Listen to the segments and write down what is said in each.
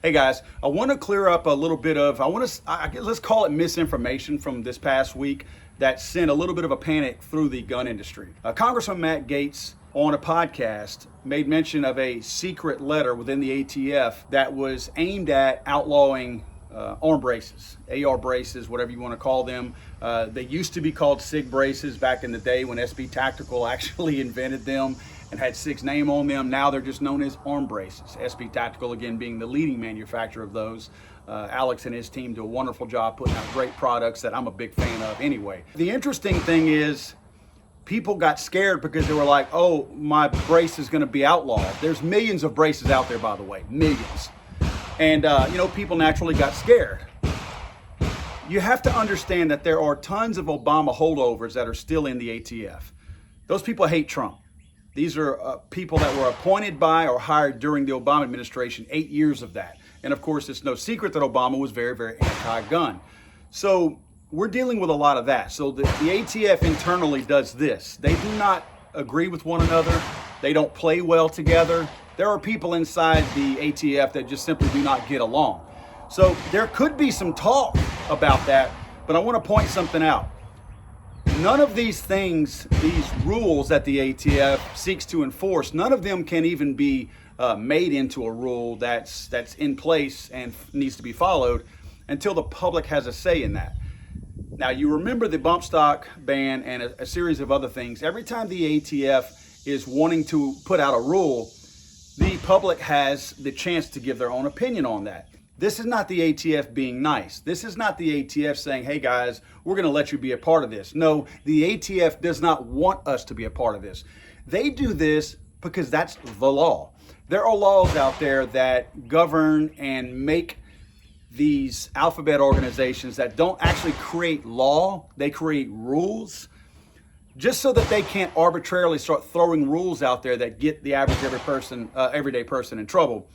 Hey guys, I want to clear up a little bit of, let's call it misinformation from this past week that sent a little bit of a panic through the gun industry. Congressman Matt Gaetz on a podcast made mention of a secret letter within the ATF that was aimed at outlawing arm braces, AR braces, whatever you want to call them. They used to be called SIG braces back in the day when SB Tactical actually invented them and had SIG's name on them. Now they're just known as arm braces. SB Tactical, again, being the leading manufacturer of those. Alex and his team do a wonderful job putting out great products that I'm a big fan of anyway. The interesting thing is people got scared because they were like, oh, my brace is going to be outlawed. There's millions of braces out there, by the way, millions. And, people naturally got scared. You have to understand that there are tons of Obama holdovers that are still in the ATF. Those people hate Trump. These are people that were appointed by or hired during the Obama administration, 8 years of that. And of course, it's no secret that Obama was very, very anti-gun. So we're dealing with a lot of that. So the ATF internally does this. They do not agree with one another. They don't play well together. There are people inside the ATF that just simply do not get along. So there could be some talk about that, but I want to point something out. None of these things, these rules that the ATF seeks to enforce, none of them can even be made into a rule that's in place and needs to be followed until the public has a say in that. Now, you remember the bump stock ban and a series of other things. Every time the ATF is wanting to put out a rule, the public has the chance to give their own opinion on that. This is not the ATF being nice. This is not the ATF saying, hey guys, we're going to let you be a part of this. No, the ATF does not want us to be a part of this. They do this because that's the law. There are laws out there that govern and make these alphabet organizations that don't actually create law, they create rules, just so that they can't arbitrarily start throwing rules out there that get the average everyday person in trouble.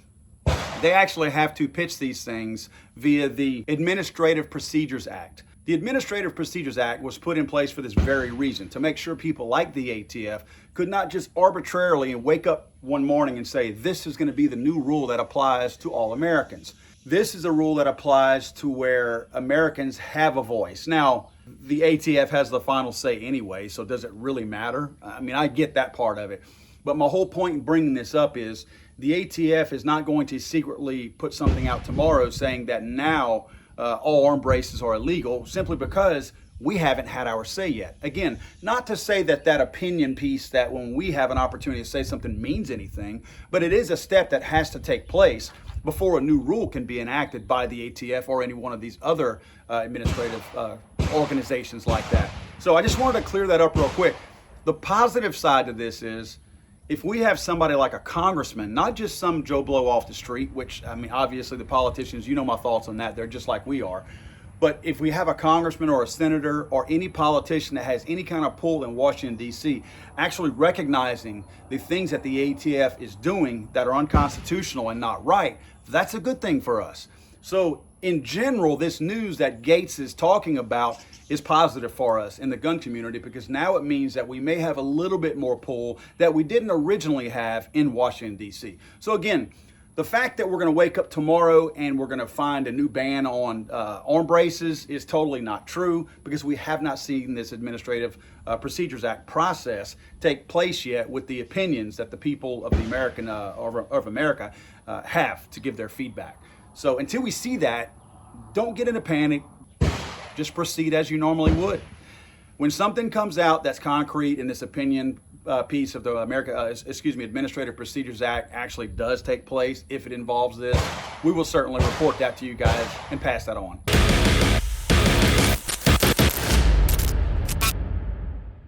They actually have to pitch these things via the Administrative Procedures Act. The Administrative Procedures Act was put in place for this very reason, to make sure people like the ATF could not just arbitrarily wake up one morning and say, this is going to be the new rule that applies to all Americans. This is a rule that applies to where Americans have a voice. Now, the ATF has the final say anyway, so does it really matter? I mean, I get that part of it. But my whole point in bringing this up is the ATF is not going to secretly put something out tomorrow saying that now all arm braces are illegal simply because we haven't had our say yet. Again, not to say that opinion piece that when we have an opportunity to say something means anything, but it is a step that has to take place before a new rule can be enacted by the ATF or any one of these other administrative organizations like that. So I just wanted to clear that up real quick. The positive side to this is if we have somebody like a congressman, not just some Joe Blow off the street, which, I mean, obviously the politicians, you know my thoughts on that, they're just like we are. But if we have a congressman or a senator or any politician that has any kind of pull in Washington, D.C., actually recognizing the things that the ATF is doing that are unconstitutional and not right, that's a good thing for us. So in general, this news that Gaetz is talking about is positive for us in the gun community because now it means that we may have a little bit more pull that we didn't originally have in Washington, D.C. So again, the fact that we're going to wake up tomorrow and we're going to find a new ban on arm braces is totally not true because we have not seen this Administrative Procedures Act process take place yet with the opinions that the people of the America have to give their feedback. So until we see that, don't get in a panic. Just proceed as you normally would. When something comes out that's concrete and this opinion piece of the Administrative Procedures Act actually does take place, if it involves this, we will certainly report that to you guys and pass that on.